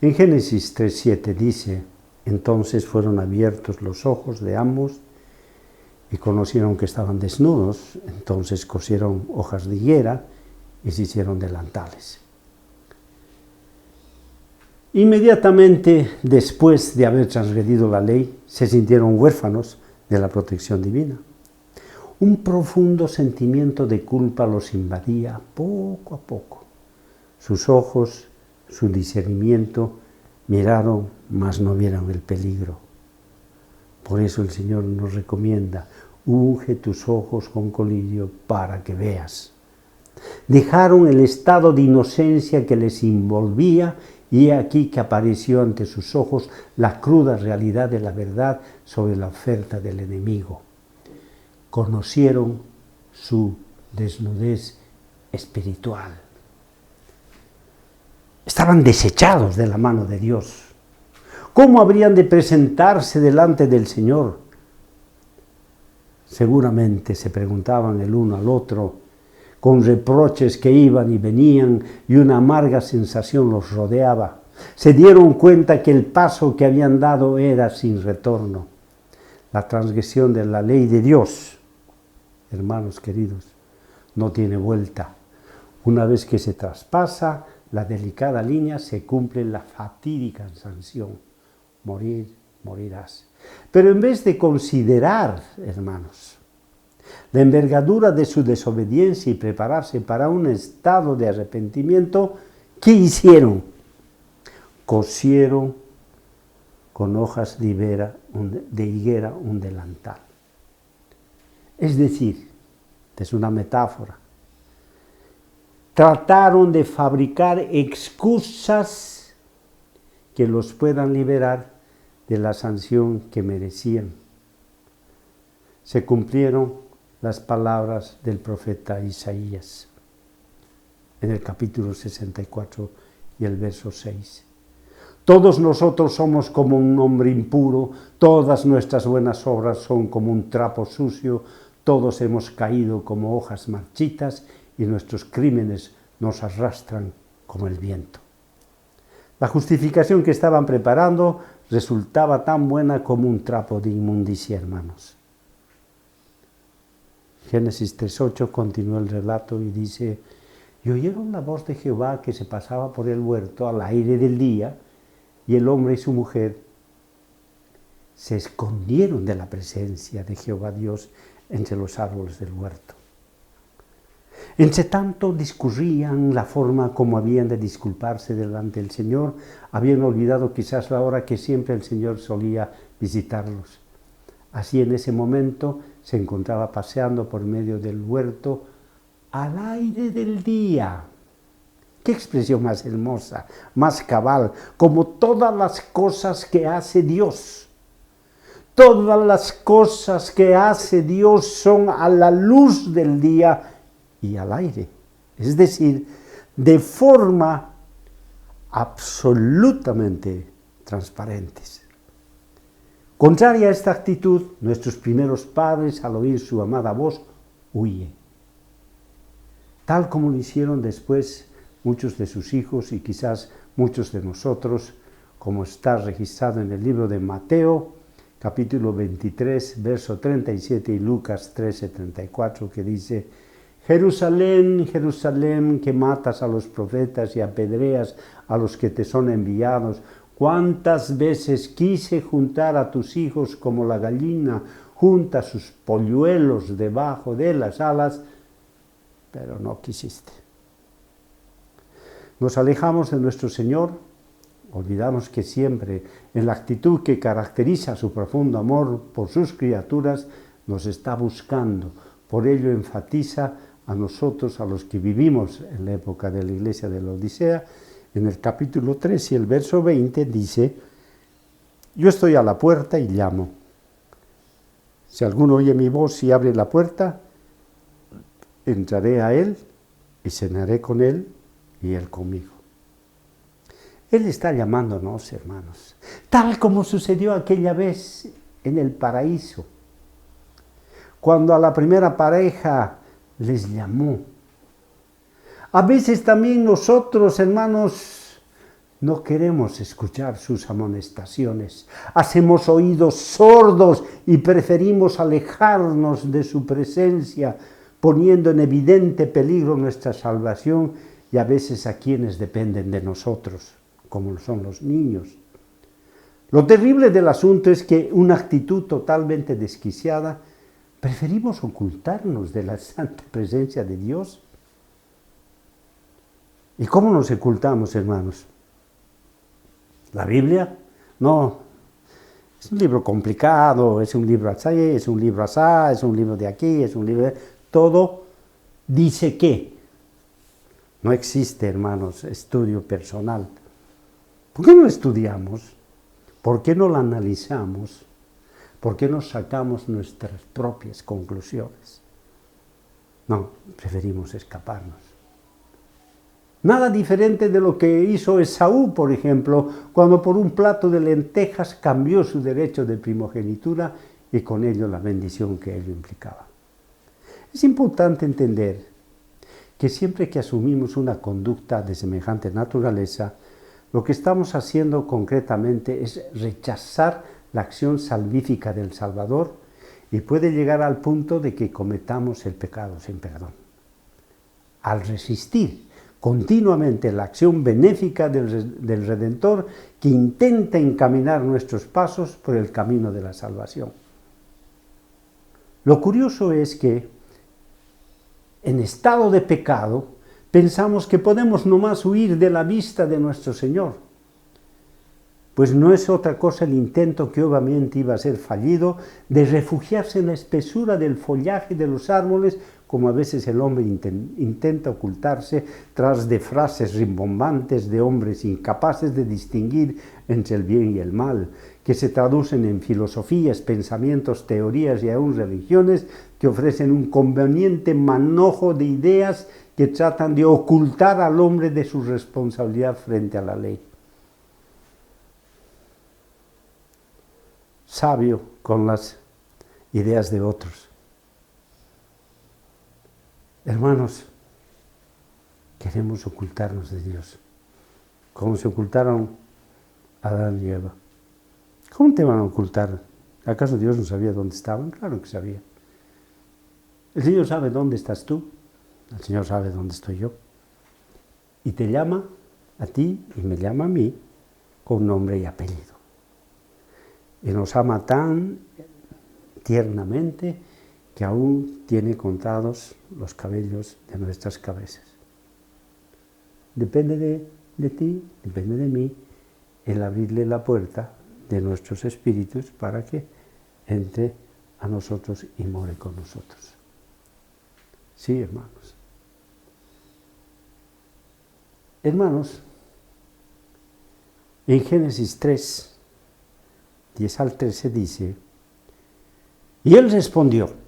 En Génesis 3:7 dice: entonces fueron abiertos los ojos de ambos y conocieron que estaban desnudos, entonces cosieron hojas de higuera y se hicieron delantales. Inmediatamente después de haber transgredido la ley, se sintieron huérfanos de la protección divina. Un profundo sentimiento de culpa los invadía poco a poco. Sus ojos, su discernimiento, miraron, mas no vieron el peligro. Por eso el Señor nos recomienda: unge tus ojos con colirio para que veas. Dejaron el estado de inocencia que les envolvía y he aquí que apareció ante sus ojos la cruda realidad de la verdad sobre la oferta del enemigo. Conocieron su desnudez espiritual. Estaban desechados de la mano de Dios. ¿Cómo habrían de presentarse delante del Señor? Seguramente se preguntaban el uno al otro, con reproches que iban y venían y una amarga sensación los rodeaba. Se dieron cuenta que el paso que habían dado era sin retorno. La transgresión de la ley de Dios, hermanos queridos, no tiene vuelta. Una vez que se traspasa la delicada línea, se cumple la fatídica sanción: morir, morirás. Pero en vez de considerar, hermanos, la envergadura de su desobediencia y prepararse para un estado de arrepentimiento, ¿qué hicieron? Cosieron con hojas de higuera un delantal. Es decir, es una metáfora. Trataron de fabricar excusas que los puedan liberar de la sanción que merecían. Se cumplieron las palabras del profeta Isaías en el capítulo 64 y el verso 6. Todos nosotros somos como un hombre impuro, todas nuestras buenas obras son como un trapo sucio, todos hemos caído como hojas marchitas y nuestros crímenes nos arrastran como el viento. La justificación que estaban preparando resultaba tan buena como un trapo de inmundicia, hermanos. Génesis 3:8 continúa el relato y dice: y oyeron la voz de Jehová que se pasaba por el huerto al aire del día, y el hombre y su mujer se escondieron de la presencia de Jehová Dios entre los árboles del huerto. Entre tanto discurrían la forma como habían de disculparse delante del Señor, habían olvidado quizás la hora que siempre el Señor solía visitarlos. Así en ese momento se encontraba paseando por medio del huerto al aire del día. ¡Qué expresión más hermosa, más cabal! Como todas las cosas que hace Dios. Todas las cosas que hace Dios son a la luz del día y al aire. Es decir, de forma absolutamente transparentes. Contraria a esta actitud, nuestros primeros padres, al oír su amada voz, huyen. Tal como lo hicieron después muchos de sus hijos y quizás muchos de nosotros, como está registrado en el libro de Mateo, capítulo 23, verso 37 y Lucas 13, 34, que dice: Jerusalén, Jerusalén, que matas a los profetas y apedreas a los que te son enviados, cuántas veces quise juntar a tus hijos como la gallina junta sus polluelos debajo de las alas, pero no quisiste. Nos alejamos de nuestro Señor, olvidamos que siempre en la actitud que caracteriza su profundo amor por sus criaturas nos está buscando. Por ello enfatiza a nosotros, a los que vivimos en la época de la iglesia de la Odisea, en el capítulo 3 y el verso 20 dice: yo estoy a la puerta y llamo. Si alguno oye mi voz y abre la puerta, entraré a él y cenaré con él y él conmigo. Él está llamándonos, hermanos, tal como sucedió aquella vez en el paraíso, cuando a la primera pareja les llamó. A veces también nosotros, hermanos, No queremos escuchar sus amonestaciones. Hacemos oídos sordos y preferimos alejarnos de su presencia, poniendo en evidente peligro nuestra salvación y a veces a quienes dependen de nosotros, como son los niños. Lo terrible del asunto es que una actitud totalmente desquiciada, preferimos ocultarnos de la santa presencia de Dios. ¿Y cómo nos ocultamos, hermanos? ¿La Biblia? No, es un libro complicado, es un libro así, es un libro asá, es un libro de aquí, es un libro de... Todo dice que. No existe, hermanos, estudio personal. ¿Por qué no estudiamos? ¿Por qué no lo analizamos? ¿Por qué no sacamos nuestras propias conclusiones? No, preferimos escaparnos. Nada diferente de lo que hizo Esaú, por ejemplo, cuando por un plato de lentejas cambió su derecho de primogenitura y con ello la bendición que ello implicaba. Es importante entender que siempre que asumimos una conducta de semejante naturaleza, lo que estamos haciendo concretamente es rechazar la acción salvífica del Salvador y puede llegar al punto de que cometamos el pecado sin perdón. Al resistir continuamente la acción benéfica del Redentor que intenta encaminar nuestros pasos por el camino de la salvación. Lo curioso es que en estado de pecado pensamos que podemos nomás huir de la vista de nuestro Señor. Pues no es otra cosa el intento que obviamente iba a ser fallido de refugiarse en la espesura del follaje de los árboles, como a veces el hombre intenta ocultarse tras de frases rimbombantes de hombres incapaces de distinguir entre el bien y el mal, que se traducen en filosofías, pensamientos, teorías y aún religiones que ofrecen un conveniente manojo de ideas que tratan de ocultar al hombre de su responsabilidad frente a la ley. Sabio con las ideas de otros. Hermanos, queremos ocultarnos de Dios, como se ocultaron Adán y Eva. ¿Cómo te van a ocultar? ¿Acaso Dios no sabía dónde estaban? Claro que sabía. El Señor sabe dónde estás tú, el Señor sabe dónde estoy yo. Y te llama a ti y me llama a mí con nombre y apellido. Y nos ama tan tiernamente que aún tiene contados los cabellos de nuestras cabezas. Depende de ti, depende de mí, el abrirle la puerta de nuestros espíritus para que entre a nosotros y more con nosotros. Sí, hermanos. Hermanos, en Génesis 3, 10 al 13 dice, y él respondió,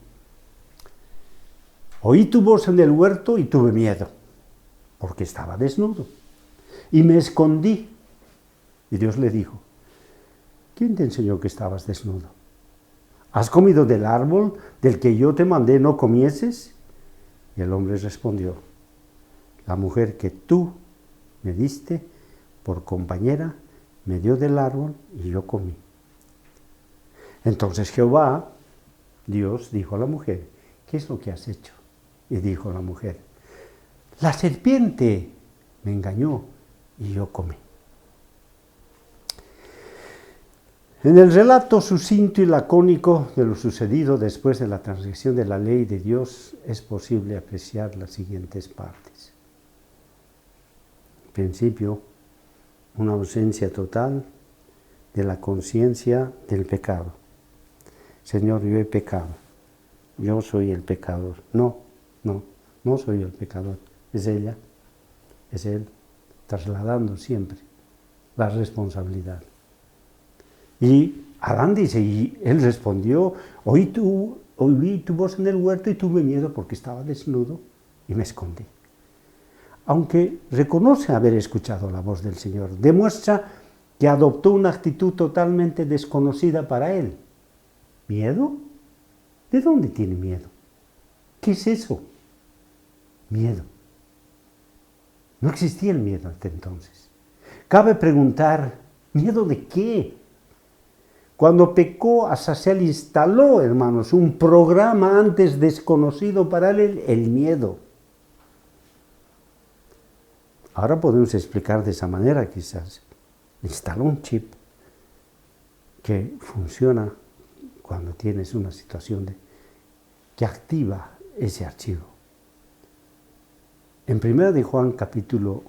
oí tu voz en el huerto y tuve miedo, porque estaba desnudo, y me escondí. Y Dios le dijo, ¿quién te enseñó que estabas desnudo? ¿Has comido del árbol del que yo te mandé no comieses? Y el hombre respondió, la mujer que tú me diste por compañera me dio del árbol y yo comí. Entonces Jehová, Dios, dijo a la mujer, ¿qué es lo que has hecho? Y dijo la mujer, la serpiente me engañó y yo comí. En el relato sucinto y lacónico de lo sucedido después de la transgresión de la ley de Dios es posible apreciar las siguientes partes. En principio, una ausencia total de la conciencia del pecado. Señor, yo he pecado, yo soy el pecador. No soy el pecador, es ella, es él, trasladando siempre la responsabilidad. Y Adán dice, y él respondió, oí tu voz en el huerto y tuve miedo porque estaba desnudo y me escondí. Aunque reconoce haber escuchado la voz del Señor, demuestra que adoptó una actitud totalmente desconocida para él. ¿Miedo? ¿De dónde tiene miedo? ¿Qué es eso? Miedo. No existía el miedo hasta entonces. Cabe preguntar, ¿miedo de qué? Cuando pecó, Azazel instaló, hermanos, un programa antes desconocido para él, el miedo. Ahora podemos explicar de esa manera quizás. Instaló un chip que funciona cuando tienes una situación que activa ese archivo. En 1 de Juan capítulo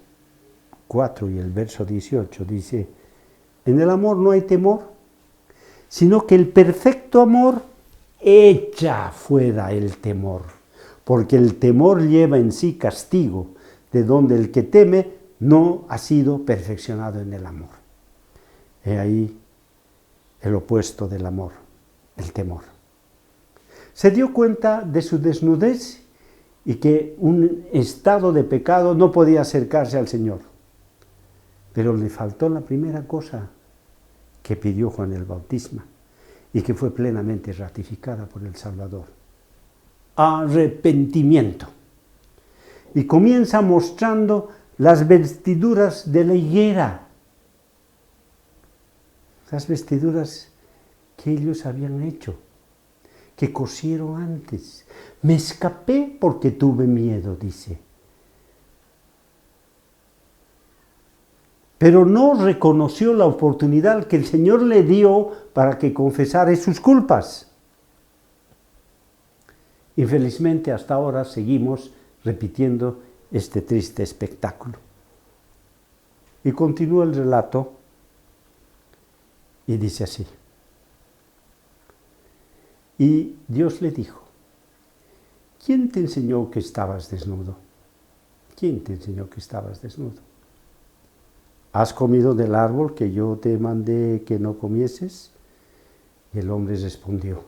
4 y el verso 18 dice, en el amor no hay temor, sino que el perfecto amor echa fuera el temor, porque el temor lleva en sí castigo, de donde el que teme no ha sido perfeccionado en el amor. He ahí el opuesto del amor, el temor. Se dio cuenta de su desnudez y que un estado de pecado no podía acercarse al Señor. Pero le faltó la primera cosa que pidió Juan el Bautista y que fue plenamente ratificada por el Salvador. Arrepentimiento. Y comienza mostrando las vestiduras de la higuera. Las vestiduras que ellos habían hecho, que cosieron antes. Me escapé porque tuve miedo, dice. Pero no reconoció la oportunidad que el Señor le dio para que confesara sus culpas. Infelizmente, hasta ahora seguimos repitiendo este triste espectáculo. Y continúa el relato y dice así. Y Dios le dijo, ¿quién te enseñó que estabas desnudo? ¿Quién te enseñó que estabas desnudo? ¿Has comido del árbol que yo te mandé que no comieses? Y el hombre respondió,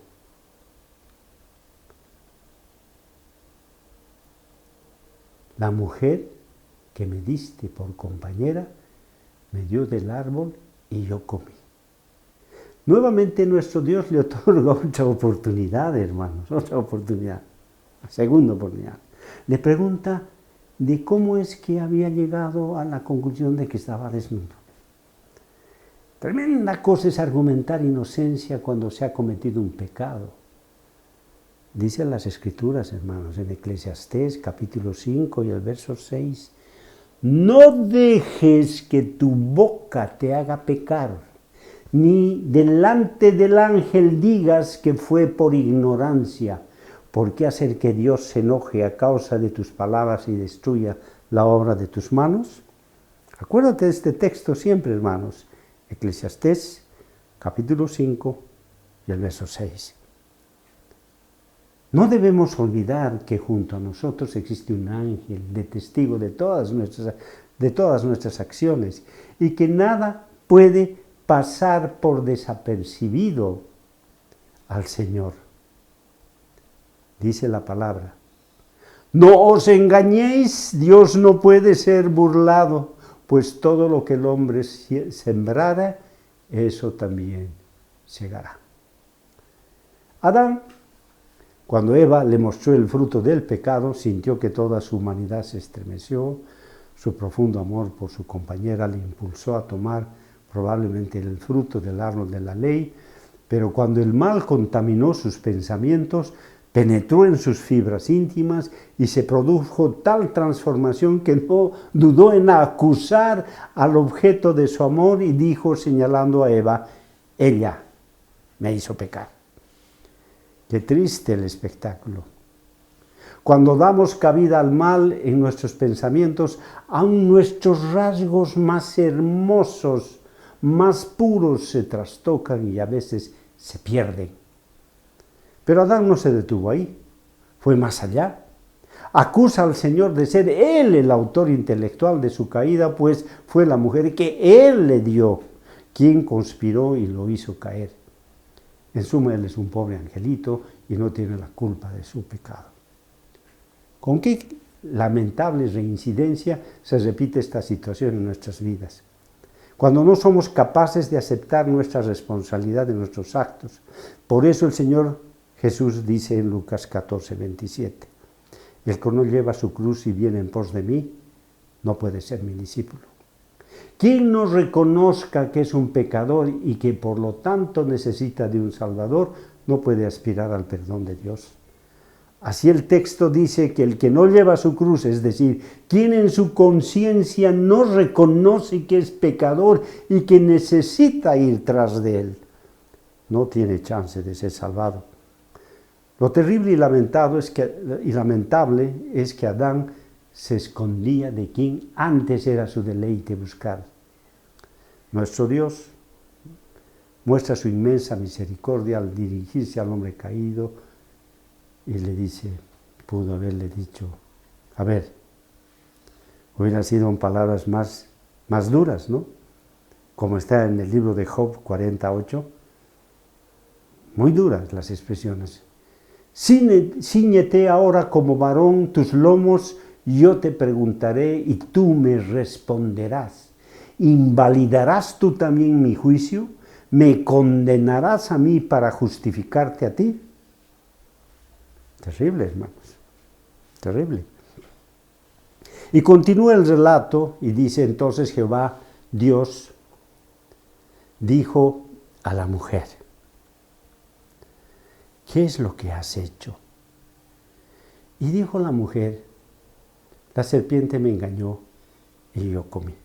la mujer que me diste por compañera me dio del árbol y yo comí. Nuevamente nuestro Dios le otorga otra oportunidad, hermanos, otra oportunidad, la segunda oportunidad. Le pregunta de cómo es que había llegado a la conclusión de que estaba desnudo. Tremenda cosa es argumentar inocencia cuando se ha cometido un pecado. Dicen las Escrituras, hermanos, en Eclesiastés capítulo 5 y el verso 6, no dejes que tu boca te haga pecar, ni delante del ángel digas que fue por ignorancia. ¿Por qué hacer que Dios se enoje a causa de tus palabras y destruya la obra de tus manos? Acuérdate de este texto siempre, hermanos. Eclesiastés, capítulo 5 y el verso 6. No debemos olvidar que junto a nosotros existe un ángel de testigo de todas nuestras acciones y que nada puede pasar por desapercibido al Señor. Dice la palabra, no os engañéis, Dios no puede ser burlado, pues todo lo que el hombre sembrara, eso también segará. Adán, cuando Eva le mostró el fruto del pecado, sintió que toda su humanidad se estremeció, su profundo amor por su compañera le impulsó a tomar probablemente el fruto del árbol de la ley, pero cuando el mal contaminó sus pensamientos, penetró en sus fibras íntimas y se produjo tal transformación que no dudó en acusar al objeto de su amor y dijo, señalando a Eva, ella me hizo pecar. Qué triste el espectáculo. Cuando damos cabida al mal en nuestros pensamientos, aun nuestros rasgos más hermosos, más puros se trastocan y a veces se pierden. Pero Adán no se detuvo ahí, fue más allá. Acusa al Señor de ser Él el autor intelectual de su caída, pues fue la mujer que Él le dio, quien conspiró y lo hizo caer. En suma, Él es un pobre angelito y no tiene la culpa de su pecado. ¿Con qué lamentable reincidencia se repite esta situación en nuestras vidas? Cuando no somos capaces de aceptar nuestra responsabilidad en nuestros actos. Por eso el Señor Jesús dice en Lucas 14, 27, el que no lleva su cruz y viene en pos de mí, no puede ser mi discípulo. Quien no reconozca que es un pecador y que por lo tanto necesita de un Salvador, no puede aspirar al perdón de Dios. Así el texto dice que el que no lleva su cruz, es decir, quien en su conciencia no reconoce que es pecador y que necesita ir tras de él, no tiene chance de ser salvado. Lo terrible y lamentable es que Adán se escondía de quien antes era su deleite buscar. Nuestro Dios muestra su inmensa misericordia al dirigirse al hombre caído y le dice, pudo haberle dicho, a ver, hubieran sido palabras más duras, ¿no? Como está en el libro de Job 48, muy duras las expresiones. Cíñete ahora como varón tus lomos, yo te preguntaré y tú me responderás. ¿Invalidarás tú también mi juicio? ¿Me condenarás a mí para justificarte a ti? Terrible, hermanos, terrible. Y continúa el relato y dice, entonces Jehová, Dios, dijo a la mujer, ¿qué es lo que has hecho? Y dijo la mujer, la serpiente me engañó y yo comí.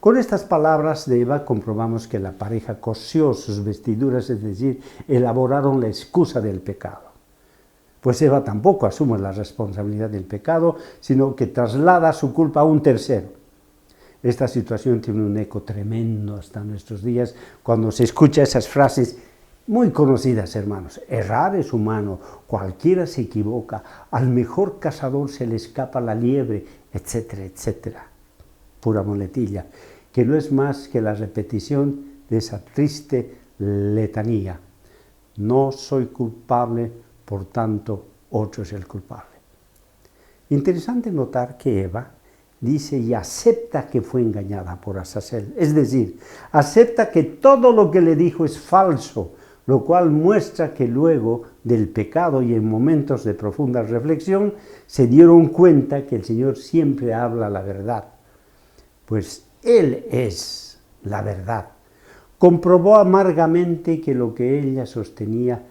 Con estas palabras de Eva comprobamos que la pareja cosió sus vestiduras, es decir, elaboraron la excusa del pecado. Pues Eva tampoco asume la responsabilidad del pecado, sino que traslada su culpa a un tercero. Esta situación tiene un eco tremendo hasta nuestros días, cuando se escucha esas frases muy conocidas, hermanos. Errar es humano, cualquiera se equivoca, al mejor cazador se le escapa la liebre, etcétera, etcétera. Pura muletilla, que no es más que la repetición de esa triste letanía. No soy culpable, por tanto, otro es el culpable. Interesante notar que Eva dice y acepta que fue engañada por Azazel, es decir, acepta que todo lo que le dijo es falso, lo cual muestra que luego del pecado y en momentos de profunda reflexión se dieron cuenta que el Señor siempre habla la verdad, pues Él es la verdad. Comprobó amargamente que lo que ella sostenía,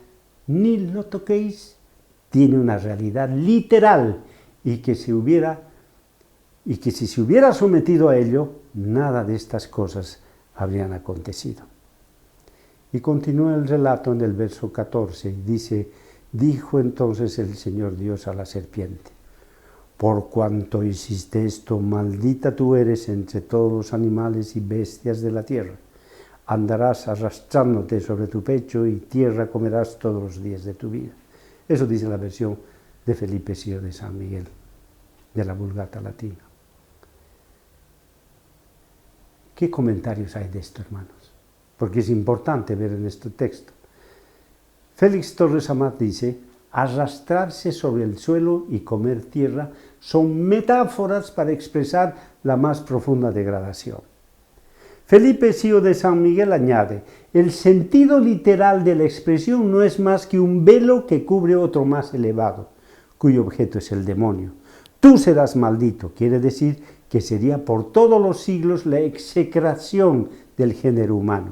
ni lo toquéis, tiene una realidad literal y que si se hubiera sometido a ello, nada de estas cosas habrían acontecido. Y continúa el relato en el verso 14, y dice, dijo entonces el Señor Dios a la serpiente, por cuanto hiciste esto, maldita tú eres entre todos los animales y bestias de la tierra. Andarás arrastrándote sobre tu pecho y tierra comerás todos los días de tu vida. Eso dice la versión de Felipe VI de San Miguel, de la Vulgata Latina. ¿Qué comentarios hay de esto, hermanos? Porque es importante ver en este texto. Félix Torres Amat dice, arrastrarse sobre el suelo y comer tierra son metáforas para expresar la más profunda degradación. Felipe VI de San Miguel añade, el sentido literal de la expresión no es más que un velo que cubre otro más elevado, cuyo objeto es el demonio. Tú serás maldito, quiere decir que sería por todos los siglos la execración del género humano.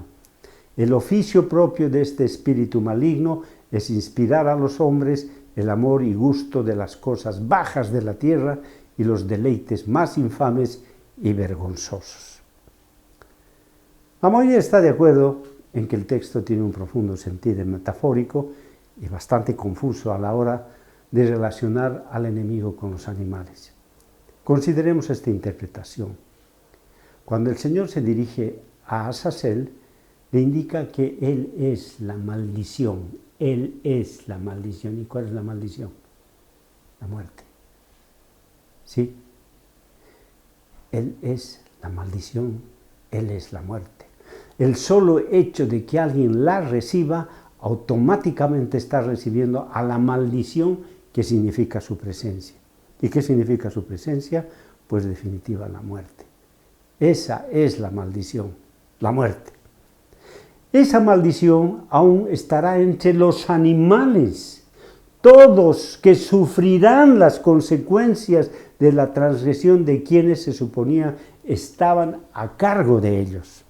El oficio propio de este espíritu maligno es inspirar a los hombres el amor y gusto de las cosas bajas de la tierra y los deleites más infames y vergonzosos. La mayoría está de acuerdo en que el texto tiene un profundo sentido metafórico y bastante confuso a la hora de relacionar al enemigo con los animales. Consideremos esta interpretación. Cuando el Señor se dirige a Azazel, le indica que Él es la maldición. Él es la maldición. ¿Y cuál es la maldición? La muerte. ¿Sí? Él es la maldición. Él es la muerte. El solo hecho de que alguien la reciba, automáticamente está recibiendo a la maldición que significa su presencia. ¿Y qué significa su presencia? Pues definitiva la muerte. Esa es la maldición, la muerte. Esa maldición aún estará entre los animales. todos que sufrirán las consecuencias de la transgresión de quienes se suponía estaban a cargo de ellos.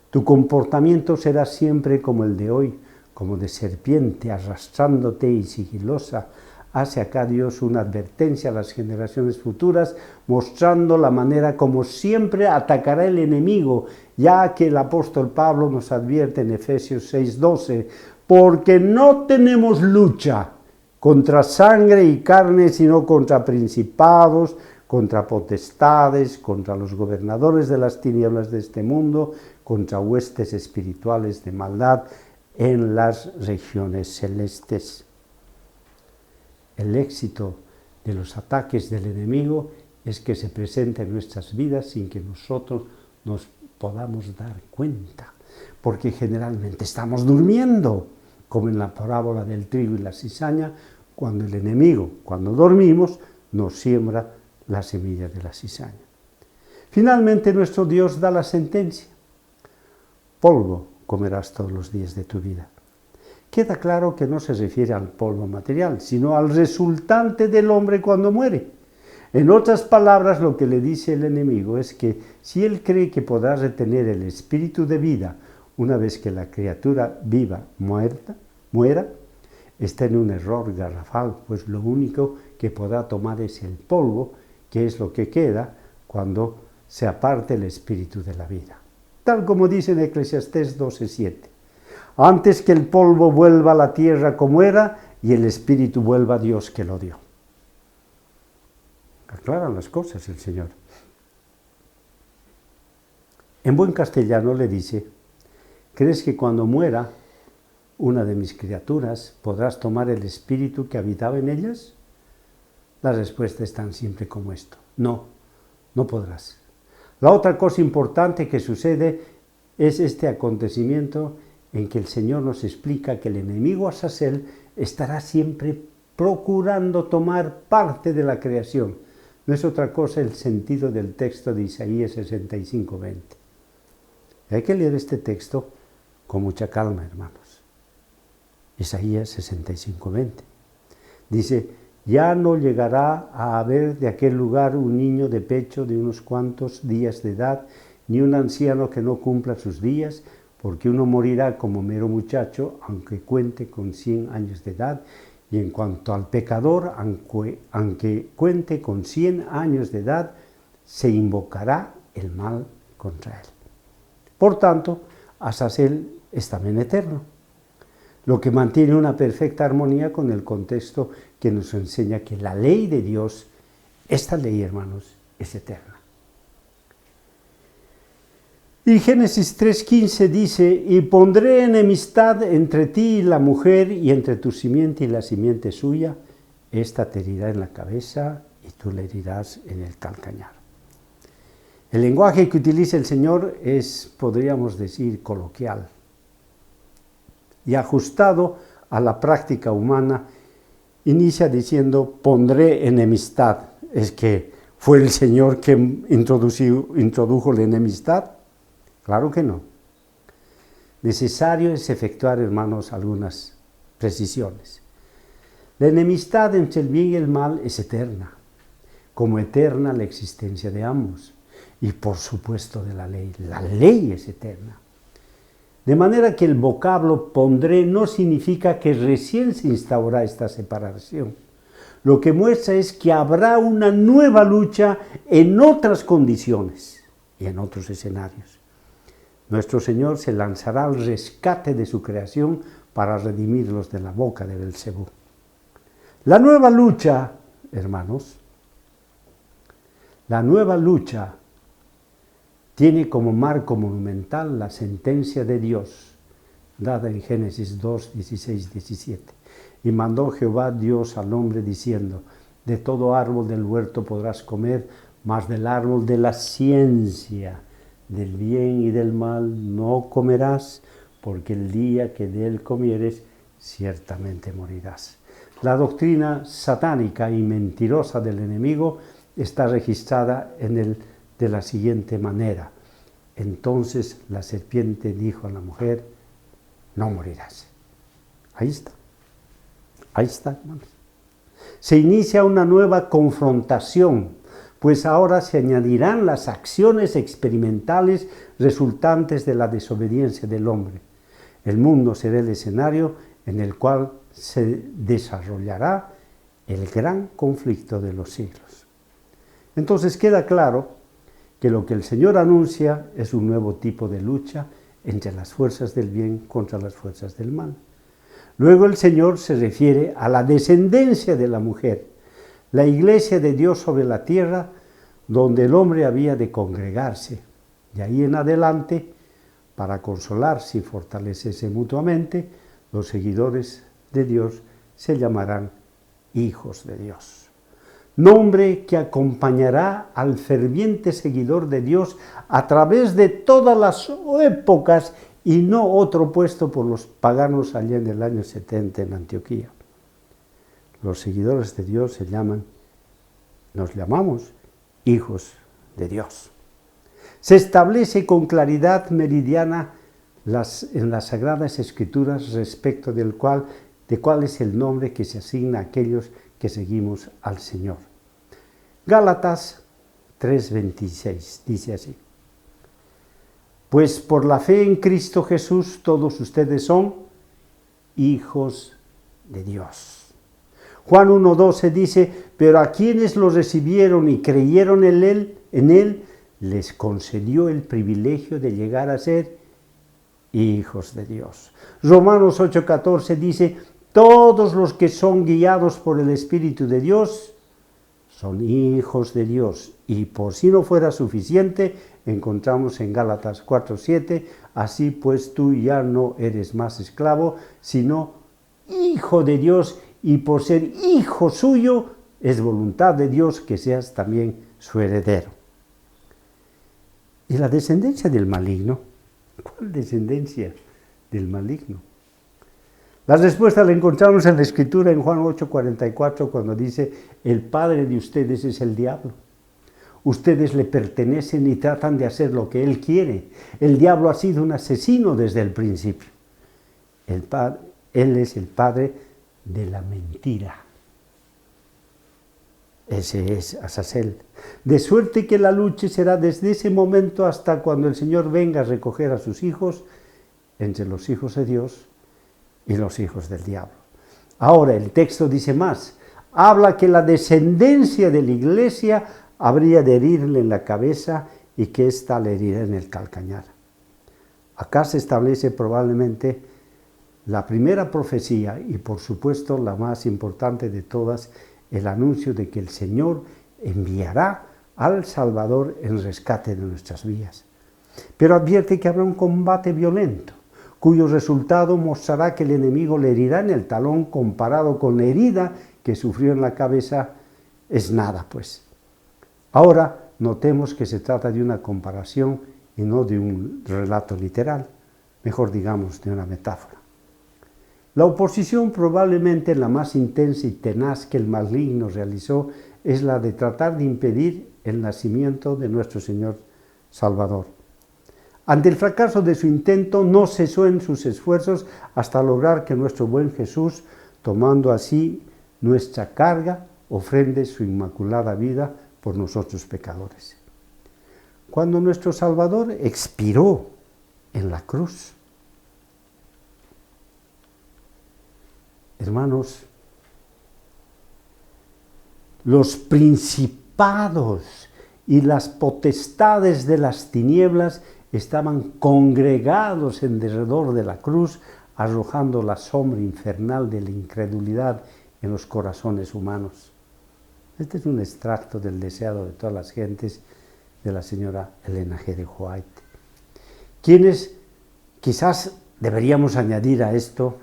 Tu comportamiento será siempre como el de hoy, como de serpiente, arrastrándote y sigilosa. Hace acá Dios una advertencia a las generaciones futuras, mostrando la manera como siempre atacará el enemigo, ya que el apóstol Pablo nos advierte en Efesios 6:12, porque no tenemos lucha contra sangre y carne, sino contra principados, contra potestades, contra los gobernadores de las tinieblas de este mundo, contra huestes espirituales de maldad en las regiones celestes. El éxito de los ataques del enemigo es que se presenta en nuestras vidas sin que nosotros nos podamos dar cuenta, porque generalmente estamos durmiendo, como en la parábola del trigo y la cizaña, cuando el enemigo, cuando dormimos, nos siembra la semilla de la cizaña. Finalmente, nuestro Dios da la sentencia: polvo comerás todos los días de tu vida. Queda claro que no se refiere al polvo material, sino al resultante del hombre cuando muere. En otras palabras, lo que le dice el enemigo es que si él cree que podrá retener el espíritu de vida una vez que la criatura viva muera, está en un error garrafal, pues lo único que podrá tomar es el polvo, que es lo que queda cuando se aparte el espíritu de la vida. Tal como dice en Eclesiastés 12:7. Antes que el polvo vuelva a la tierra como era, y el espíritu vuelva a Dios que lo dio. Aclaran las cosas el Señor. En buen castellano le dice: ¿crees que cuando muera una de mis criaturas podrás tomar el espíritu que habitaba en ellas? La respuesta es tan simple como esto: no, no podrás. La otra cosa importante que sucede es este acontecimiento en que el Señor nos explica que el enemigo Azazel estará siempre procurando tomar parte de la creación. No es otra cosa el sentido del texto de Isaías 65:20. Hay que leer este texto con mucha calma, hermanos. Isaías 65:20. Dice: ya no llegará a haber de aquel lugar un niño de pecho de unos cuantos días de edad, ni un anciano que no cumpla sus días, porque uno morirá como mero muchacho, aunque cuente con 100 años de edad, y en cuanto al pecador, aunque cuente con 100 años de edad, se invocará el mal contra él. Por tanto, Azazel es también eterno, lo que mantiene una perfecta armonía con el contexto que nos enseña que la ley de Dios, esta ley, hermanos, es eterna. Y Génesis 3:15 dice: y pondré enemistad entre ti y la mujer, y entre tu simiente y la simiente suya. Esta te herirá en la cabeza, y tú le herirás en el calcañar. El lenguaje que utiliza el Señor es, podríamos decir, coloquial y ajustado a la práctica humana. Inicia diciendo: pondré enemistad. ¿Es que fue el Señor que introdujo la enemistad? Claro que no. Necesario es efectuar, hermanos, algunas precisiones. La enemistad entre el bien y el mal es eterna, como eterna la existencia de ambos, y por supuesto de la ley. La ley es eterna. De manera que el vocablo pondré no significa que recién se instaurará esta separación. Lo que muestra es que habrá una nueva lucha en otras condiciones y en otros escenarios. Nuestro Señor se lanzará al rescate de su creación para redimirlos de la boca de Belcebú. La nueva lucha, hermanos, la nueva lucha tiene como marco monumental la sentencia de Dios, dada en Génesis 2, 16, 17. Y mandó Jehová Dios al hombre diciendo: de todo árbol del huerto podrás comer, mas del árbol de la ciencia del bien y del mal no comerás, porque el día que de él comieres, ciertamente morirás. La doctrina satánica y mentirosa del enemigo está registrada de la siguiente manera: entonces la serpiente dijo a la mujer: no morirás. Ahí está. Ahí está, hermanos. Se inicia una nueva confrontación, pues ahora se añadirán las acciones experimentales resultantes de la desobediencia del hombre. El mundo será el escenario en el cual se desarrollará el gran conflicto de los siglos. Entonces queda claro que lo que el Señor anuncia es un nuevo tipo de lucha entre las fuerzas del bien contra las fuerzas del mal. Luego el Señor se refiere a la descendencia de la mujer, la iglesia de Dios sobre la tierra, donde el hombre había de congregarse. De ahí en adelante, para consolarse y fortalecerse mutuamente, los seguidores de Dios se llamarán hijos de Dios. Nombre que acompañará al ferviente seguidor de Dios a través de todas las épocas y no otro puesto por los paganos allá en el año 70 en Antioquía. Los seguidores de Dios nos llamamos hijos de Dios. Se establece con claridad meridiana en las Sagradas Escrituras respecto de cuál es el nombre que se asigna a aquellos que seguimos al Señor. Gálatas 3:26 dice así: pues por la fe en Cristo Jesús todos ustedes son hijos de Dios. Juan 1:12 dice: pero a quienes lo recibieron y creyeron en él, les concedió el privilegio de llegar a ser hijos de Dios. Romanos 8:14 dice: todos los que son guiados por el Espíritu de Dios son hijos de Dios. Y por si no fuera suficiente, encontramos en Gálatas 4:7, así pues tú ya no eres más esclavo, sino hijo de Dios, y por ser hijo suyo, es voluntad de Dios que seas también su heredero. ¿Y la descendencia del maligno? ¿Cuál descendencia del maligno? La respuesta la encontramos en la Escritura en Juan 8:44, cuando dice: el padre de ustedes es el diablo. Ustedes le pertenecen y tratan de hacer lo que él quiere. El diablo ha sido un asesino desde el principio. Él es el padre de la mentira. Ese es Azazel. De suerte que la lucha será desde ese momento hasta cuando el Señor venga a recoger a sus hijos, entre los hijos de Dios y los hijos del diablo. Ahora el texto dice más. Habla que la descendencia de la iglesia habría de herirle en la cabeza y que ésta le herirá en el calcañar. Acá se establece probablemente la primera profecía y por supuesto la más importante de todas, el anuncio de que el Señor enviará al Salvador en rescate de nuestras vidas. Pero advierte que habrá un combate violento, cuyo resultado mostrará que el enemigo le herirá en el talón comparado con la herida que sufrió en la cabeza. Es nada, pues. Ahora, notemos que se trata de una comparación y no de un relato literal, mejor digamos, de una metáfora. La oposición probablemente la más intensa y tenaz que el maligno realizó es la de tratar de impedir el nacimiento de nuestro Señor Salvador. Ante el fracaso de su intento, no cesó en sus esfuerzos hasta lograr que nuestro buen Jesús, tomando así nuestra carga, ofrende su inmaculada vida por nosotros pecadores. Cuando nuestro Salvador expiró en la cruz, hermanos, los principados y las potestades de las tinieblas estaban congregados en derredor de la cruz, arrojando la sombra infernal de la incredulidad en los corazones humanos. Este es un extracto del deseado de todas las gentes de la señora Elena G. de White. Quienes quizás deberíamos añadir a esto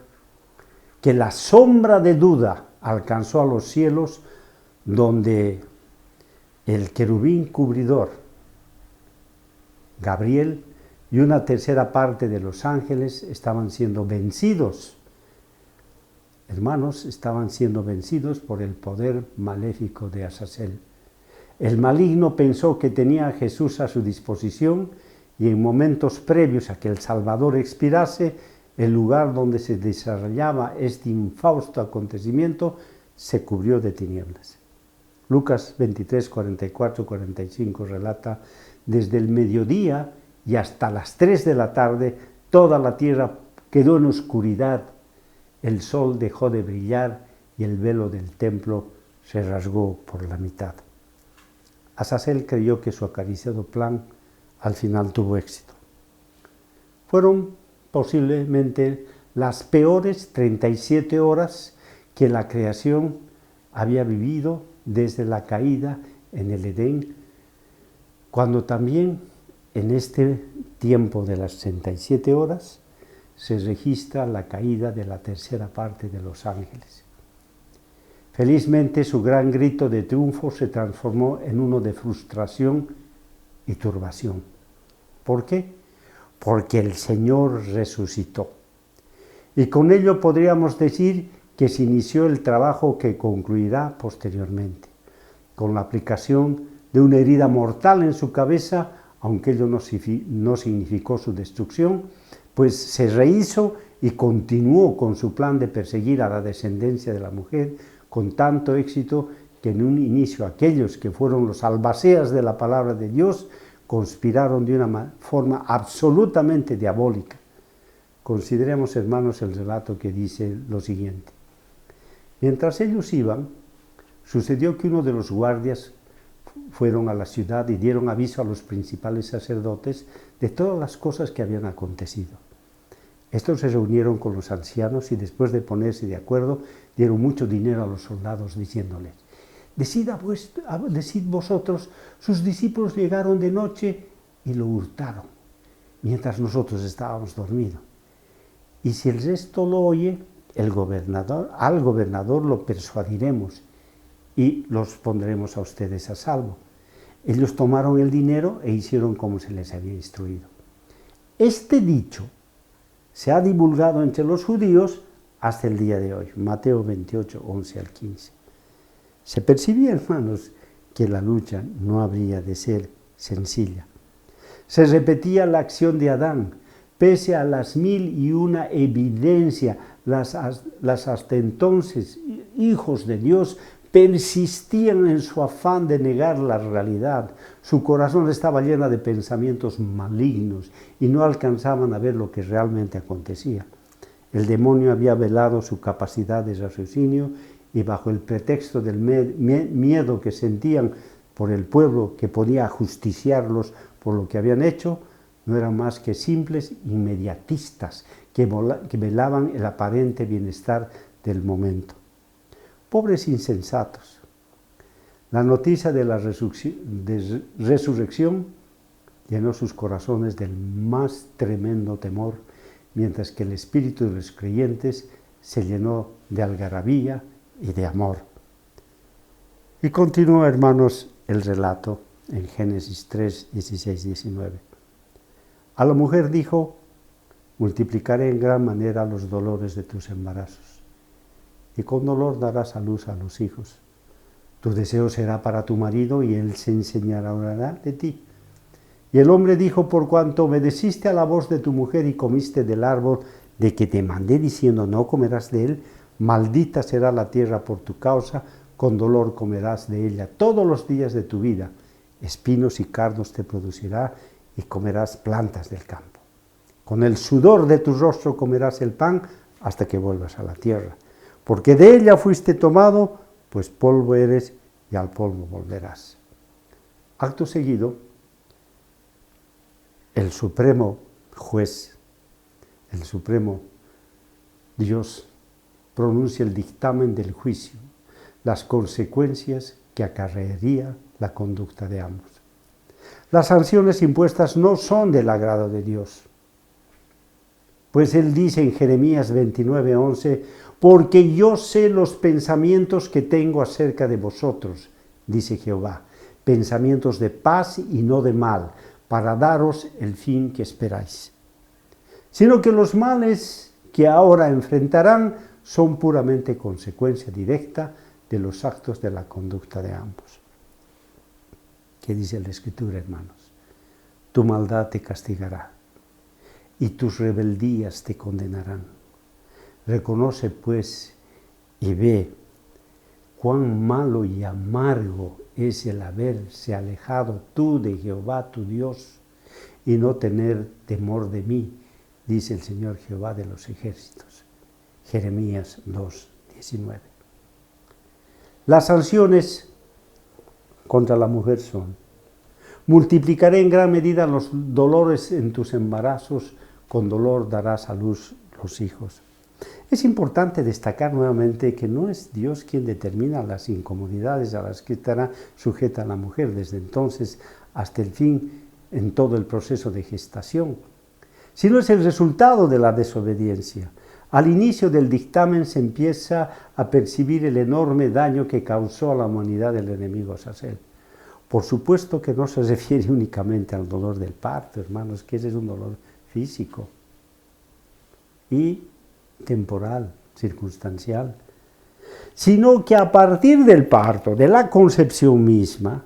que la sombra de duda alcanzó a los cielos, donde el querubín cubridor, Gabriel, y una tercera parte de los ángeles estaban siendo vencidos. Hermanos, estaban siendo vencidos por el poder maléfico de Azazel. El maligno pensó que tenía a Jesús a su disposición y en momentos previos a que el Salvador expirase, el lugar donde se desarrollaba este infausto acontecimiento se cubrió de tinieblas. Lucas 23, 44, 45 relata: desde el mediodía y hasta las 3 de la tarde toda la tierra quedó en oscuridad, el sol dejó de brillar y el velo del templo se rasgó por la mitad. Azazel creyó que su acariciado plan al final tuvo éxito. Fueron posiblemente las peores 37 horas que la creación había vivido desde la caída en el Edén, cuando también en este tiempo de las 67 horas se registra la caída de la tercera parte de los ángeles. Felizmente su gran grito de triunfo se transformó en uno de frustración y turbación. ¿Por qué? Porque el Señor resucitó. Y con ello podríamos decir que se inició el trabajo que concluirá posteriormente, con la aplicación de una herida mortal en su cabeza, aunque ello no significó su destrucción, pues se rehizo y continuó con su plan de perseguir a la descendencia de la mujer con tanto éxito que en un inicio aquellos que fueron los albaceas de la palabra de Dios conspiraron de una forma absolutamente diabólica. Consideremos, hermanos, el relato que dice lo siguiente. Mientras ellos iban, sucedió que uno de los guardias fueron a la ciudad y dieron aviso a los principales sacerdotes de todas las cosas que habían acontecido. Estos se reunieron con los ancianos y después de ponerse de acuerdo, dieron mucho dinero a los soldados diciéndoles: decid vosotros, sus discípulos llegaron de noche y lo hurtaron, mientras nosotros estábamos dormidos. Y si el resto lo oye, al gobernador lo persuadiremos y los pondremos a ustedes a salvo. Ellos tomaron el dinero e hicieron como se les había instruido. Este dicho se ha divulgado entre los judíos hasta el día de hoy. Mateo 28, 11 al 15. Se percibía, hermanos, que la lucha no habría de ser sencilla. Se repetía la acción de Adán, pese a las 1001 evidencias, las hasta entonces hijos de Dios persistían en su afán de negar la realidad. Su corazón estaba lleno de pensamientos malignos y no alcanzaban a ver lo que realmente acontecía. El demonio había velado su capacidad de raciocinio y bajo el pretexto del miedo que sentían por el pueblo que podía ajusticiarlos por lo que habían hecho, no eran más que simples inmediatistas que velaban el aparente bienestar del momento. Pobres insensatos. La noticia de la resurrección llenó sus corazones del más tremendo temor, mientras que el espíritu de los creyentes se llenó de algarabía y de amor. Y continúa, hermanos, el relato en Génesis 3, 16, 19. A la mujer dijo: multiplicaré en gran manera los dolores de tus embarazos, y con dolor darás a luz a los hijos. Tu deseo será para tu marido, y él se enseñará de ti. Y el hombre dijo: por cuanto obedeciste a la voz de tu mujer y comiste del árbol de que te mandé diciendo, no comerás de él, maldita será la tierra por tu causa, con dolor comerás de ella todos los días de tu vida. Espinos y cardos te producirá, y comerás plantas del campo. Con el sudor de tu rostro comerás el pan hasta que vuelvas a la tierra. Porque de ella fuiste tomado, pues polvo eres y al polvo volverás. Acto seguido, el supremo juez, el supremo Dios, pronuncia el dictamen del juicio, las consecuencias que acarrearía la conducta de ambos. Las sanciones impuestas no son del agrado de Dios. Pues él dice en Jeremías 29, 11, porque yo sé los pensamientos que tengo acerca de vosotros, dice Jehová, pensamientos de paz y no de mal, para daros el fin que esperáis. Sino que los males que ahora enfrentarán son puramente consecuencia directa de los actos de la conducta de ambos. ¿Qué dice la Escritura, hermanos? Tu maldad te castigará. y tus rebeldías te condenarán. Reconoce pues y ve cuán malo y amargo es el haberse alejado tú de Jehová tu Dios y no tener temor de mí, dice el Señor Jehová de los ejércitos. Jeremías 2:19. Las sanciones contra la mujer son: multiplicaré en gran medida los dolores en tus embarazos, con dolor darás a luz los hijos. Es importante destacar nuevamente que no es Dios quien determina las incomodidades a las que estará sujeta la mujer desde entonces hasta el fin en todo el proceso de gestación, sino es el resultado de la desobediencia. Al inicio del dictamen se empieza a percibir el enorme daño que causó a la humanidad el enemigo Azazel. Por supuesto que no se refiere únicamente al dolor del parto, hermanos, que ese es un dolor físico y temporal, circunstancial, sino que a partir del parto, de la concepción misma,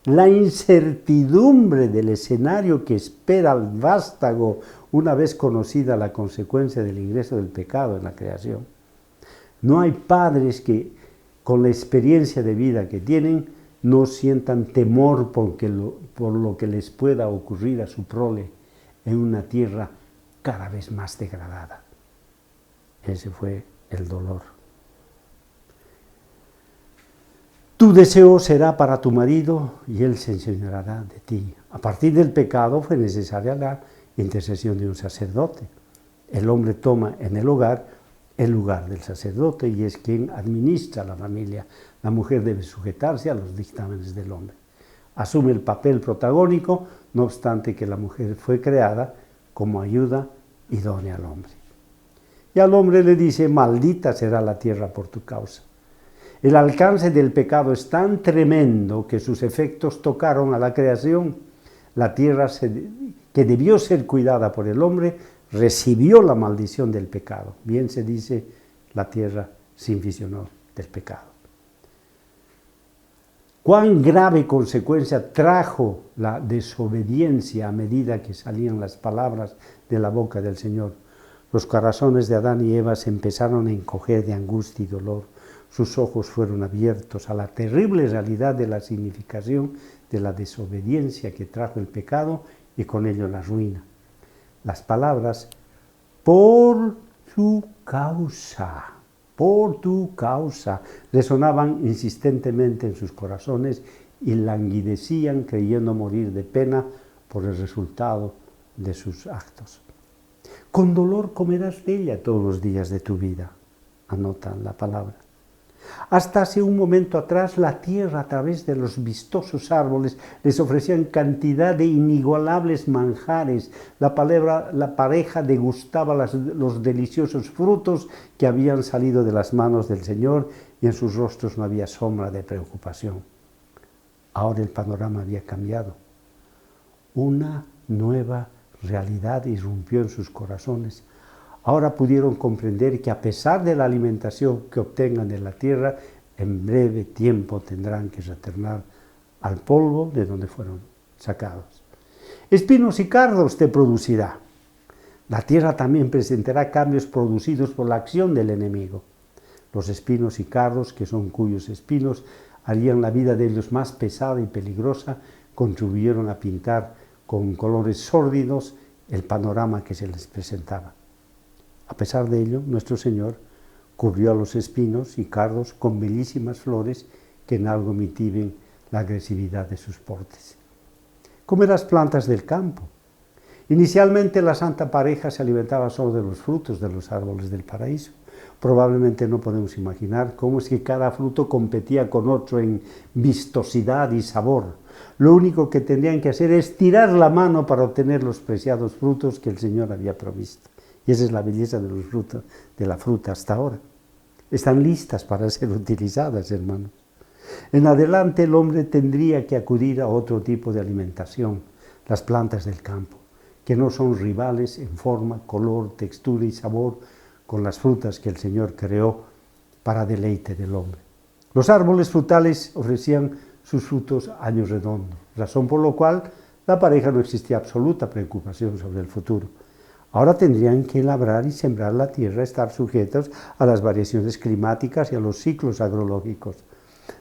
la incertidumbre del escenario que espera al vástago una vez conocida la consecuencia del ingreso del pecado en la creación. No hay padres que, con la experiencia de vida que tienen, no sientan temor por lo que les pueda ocurrir a su prole en una tierra cada vez más degradada. Ese fue el dolor. Tu deseo será para tu marido y él se enseñoreará de ti. A partir del pecado fue necesaria la intercesión de un sacerdote. El hombre toma en el hogar el lugar del sacerdote y es quien administra la familia. La mujer debe sujetarse a los dictámenes del hombre. Asume el papel protagónico, no obstante que la mujer fue creada como ayuda idónea al hombre. Y al hombre le dice: maldita será la tierra por tu causa. El alcance del pecado es tan tremendo que sus efectos tocaron a la creación. La tierra, que debió ser cuidada por el hombre, recibió la maldición del pecado. Bien se dice, la tierra se inficionó del pecado. Cuán grave consecuencia trajo la desobediencia a medida que salían las palabras de la boca del Señor. Los corazones de Adán y Eva se empezaron a encoger de angustia y dolor. Sus ojos fueron abiertos a la terrible realidad de la significación de la desobediencia que trajo el pecado y con ello la ruina. Las palabras por tu causa, resonaban insistentemente en sus corazones y languidecían creyendo morir de pena por el resultado de sus actos. Con dolor comerás de ella todos los días de tu vida, anota la palabra. Hasta hace un momento atrás la tierra a través de los vistosos árboles les ofrecían cantidad de inigualables manjares. La pareja degustaba los deliciosos frutos que habían salido de las manos del Señor y en sus rostros no había sombra de preocupación. Ahora el panorama había cambiado. Una nueva realidad irrumpió en sus corazones. Ahora pudieron comprender que a pesar de la alimentación que obtengan de la tierra, en breve tiempo tendrán que retornar al polvo de donde fueron sacados. Espinos y cardos te producirá. La tierra también presentará cambios producidos por la acción del enemigo. Los espinos y cardos, que son cuyos espinos, harían la vida de ellos más pesada y peligrosa, contribuyeron a pintar con colores sórdidos el panorama que se les presentaba. A pesar de ello, nuestro Señor cubrió a los espinos y cardos con bellísimas flores que en algo mitigan la agresividad de sus portes. Come las plantas del campo. Inicialmente la santa pareja se alimentaba solo de los frutos de los árboles del paraíso. Probablemente no podemos imaginar cómo es que cada fruto competía con otro en vistosidad y sabor. Lo único que tendrían que hacer es tirar la mano para obtener los preciados frutos que el Señor había provisto. Y esa es la belleza de los frutos, de la fruta hasta ahora. Están listas para ser utilizadas, hermanos. En adelante el hombre tendría que acudir a otro tipo de alimentación, las plantas del campo, que no son rivales en forma, color, textura y sabor con las frutas que el Señor creó para deleite del hombre. Los árboles frutales ofrecían sus frutos año redondo, razón por la cual la pareja no existía absoluta preocupación sobre el futuro. Ahora tendrían que labrar y sembrar la tierra, estar sujetos a las variaciones climáticas y a los ciclos agrológicos.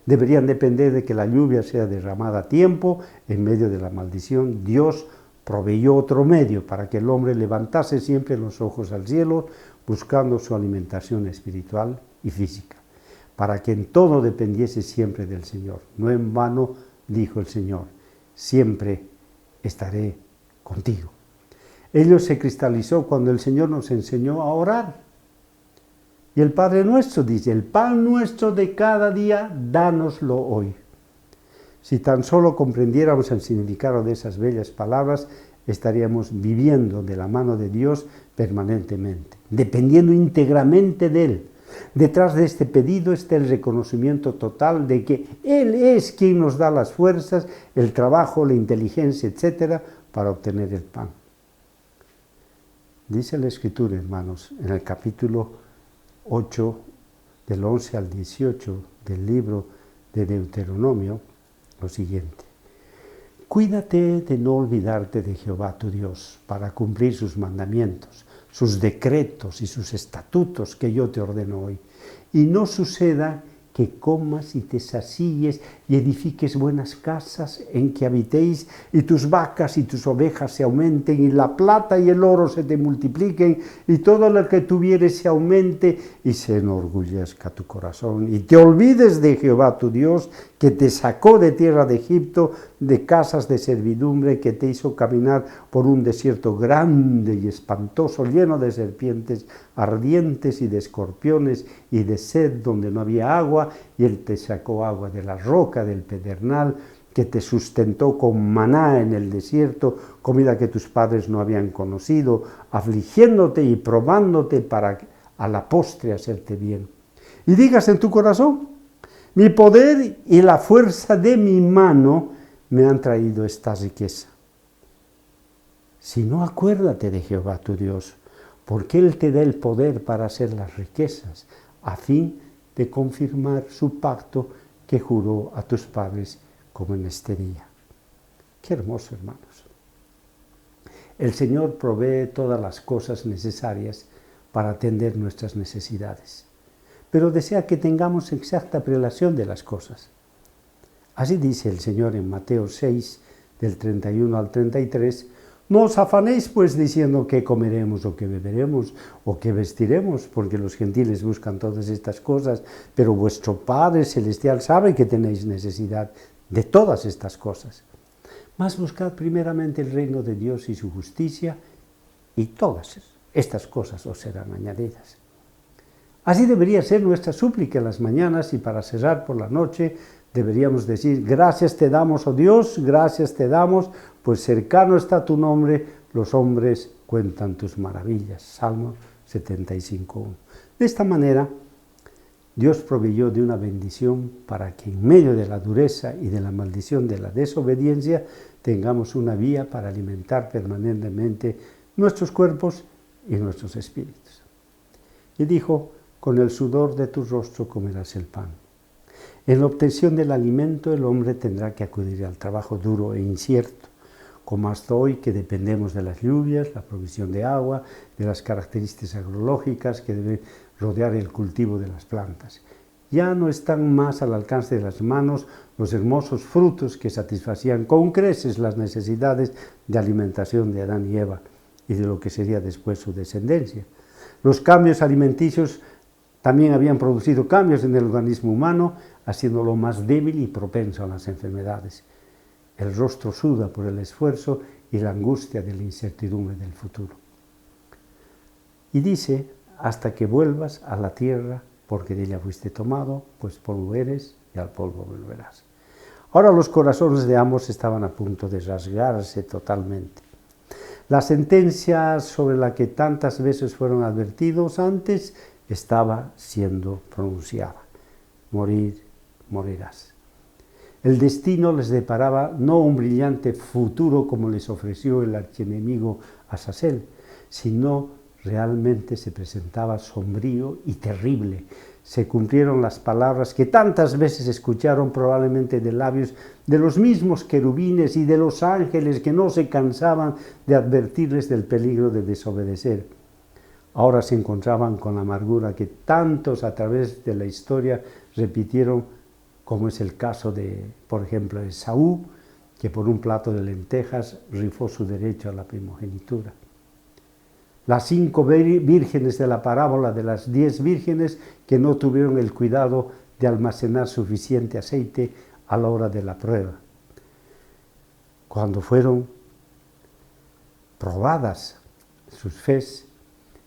Deberían depender de que la lluvia sea derramada a tiempo. En medio de la maldición, Dios proveyó otro medio para que el hombre levantase siempre los ojos al cielo, buscando su alimentación espiritual y física, para que en todo dependiese siempre del Señor. No en vano dijo el Señor: siempre estaré contigo. Ello se cristalizó cuando el Señor nos enseñó a orar. Y el Padre nuestro dice: el pan nuestro de cada día, dánoslo hoy. Si tan solo comprendiéramos el significado de esas bellas palabras, estaríamos viviendo de la mano de Dios permanentemente, dependiendo íntegramente de Él. Detrás de este pedido está el reconocimiento total de que Él es quien nos da las fuerzas, el trabajo, la inteligencia, etc., para obtener el pan. Dice la Escritura, hermanos, en el capítulo 8, del 11 al 18 del libro de Deuteronomio, lo siguiente: cuídate de no olvidarte de Jehová tu Dios para cumplir sus mandamientos, sus decretos y sus estatutos que yo te ordeno hoy, y no suceda que comas y te sacíes y edifiques buenas casas en que habitéis, y tus vacas y tus ovejas se aumenten, y la plata y el oro se te multipliquen, y todo lo que tuvieres se aumente, y se enorgullezca tu corazón, y te olvides de Jehová tu Dios, que te sacó de tierra de Egipto, de casas de servidumbre, que te hizo caminar por un desierto grande y espantoso, lleno de serpientes ardientes y de escorpiones y de sed donde no había agua, y Él te sacó agua de la roca del pedernal, que te sustentó con maná en el desierto, comida que tus padres no habían conocido, afligiéndote y probándote para a la postre hacerte bien. Y digas en tu corazón: mi poder y la fuerza de mi mano me han traído esta riqueza. Si no, acuérdate de Jehová tu Dios, porque Él te da el poder para hacer las riquezas, a fin de confirmar su pacto que juró a tus padres, como en este día. Qué hermoso, hermanos. El Señor provee todas las cosas necesarias para atender nuestras necesidades, pero desea que tengamos exacta prelación de las cosas. Así dice el Señor en Mateo 6, del 31 al 33, no os afanéis pues diciendo qué comeremos o qué beberemos o qué vestiremos, porque los gentiles buscan todas estas cosas, pero vuestro Padre Celestial sabe que tenéis necesidad de todas estas cosas. Mas buscad primeramente el reino de Dios y su justicia, y todas estas cosas os serán añadidas. Así debería ser nuestra súplica en las mañanas, y para cerrar por la noche deberíamos decir: gracias te damos, oh Dios, gracias te damos, pues cercano está tu nombre, los hombres cuentan tus maravillas. Salmo 75:1. De esta manera, Dios proveyó de una bendición para que en medio de la dureza y de la maldición de la desobediencia tengamos una vía para alimentar permanentemente nuestros cuerpos y nuestros espíritus. Y dijo: con el sudor de tu rostro comerás el pan. En la obtención del alimento el hombre tendrá que acudir al trabajo duro e incierto, como hasta hoy, que dependemos de las lluvias, la provisión de agua, de las características agrológicas que deben rodear el cultivo de las plantas. Ya no están más al alcance de las manos los hermosos frutos que satisfacían con creces las necesidades de alimentación de Adán y Eva y de lo que sería después su descendencia. Los cambios alimenticios también habían producido cambios en el organismo humano, haciéndolo más débil y propenso a las enfermedades. El rostro suda por el esfuerzo y la angustia de la incertidumbre del futuro. Y dice: hasta que vuelvas a la tierra, porque de ella fuiste tomado, pues polvo eres y al polvo volverás. Ahora los corazones de ambos estaban a punto de rasgarse totalmente. La sentencia sobre la que tantas veces fueron advertidos antes estaba siendo pronunciada: morir, morirás. El destino les deparaba no un brillante futuro como les ofreció el archienemigo Azazel, sino realmente se presentaba sombrío y terrible. se cumplieron las palabras que tantas veces escucharon probablemente de labios de los mismos querubines y de los ángeles que no se cansaban de advertirles del peligro de desobedecer. Ahora se encontraban con la amargura que tantos a través de la historia repitieron, como es el caso de, por ejemplo, de Esaú, que por un plato de lentejas rifó su derecho a la primogenitura. Las 5 vírgenes de la parábola de las 10 vírgenes que no tuvieron el cuidado de almacenar suficiente aceite a la hora de la prueba. Cuando fueron probadas sus fes,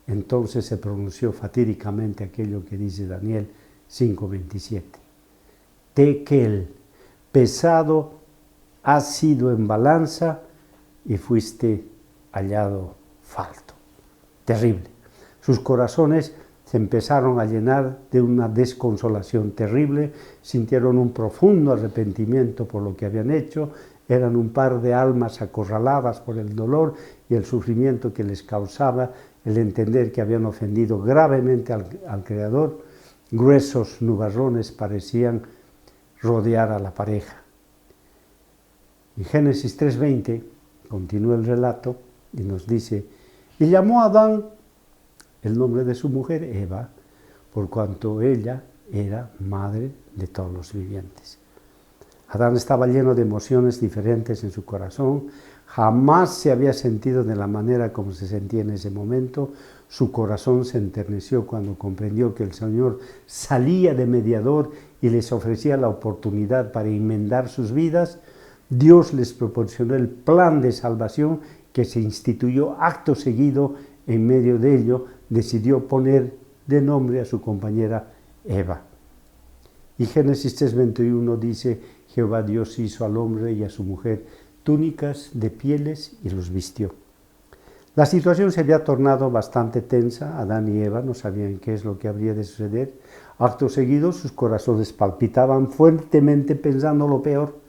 entonces se pronunció fatídicamente aquello que dice Daniel 5:27. Tekel, pesado has sido en balanza y fuiste hallado falto. Terrible. Sus corazones se empezaron a llenar de una desconsolación terrible, sintieron un profundo arrepentimiento por lo que habían hecho, eran un par de almas acorraladas por el dolor y el sufrimiento que les causaba el entender que habían ofendido gravemente al Creador. Gruesos nubarrones parecían rodear a la pareja. En Génesis 3:20 continúa el relato y nos dice: y llamó a Adán el nombre de su mujer Eva, por cuanto ella era madre de todos los vivientes. Adán estaba lleno de emociones diferentes en su corazón, jamás se había sentido de la manera como se sentía en ese momento. Su corazón se enterneció cuando comprendió que el Señor salía de mediador y les ofrecía la oportunidad para enmendar sus vidas. Dios les proporcionó el plan de salvación que se instituyó acto seguido. En medio de ello decidió poner de nombre a su compañera Eva. Y Génesis 3:21 dice: Jehová Dios hizo al hombre y a su mujer túnicas de pieles y los vistió. La situación se había tornado bastante tensa. Adán y Eva no sabían qué es lo que habría de suceder. Acto seguido sus corazones palpitaban fuertemente pensando lo peor.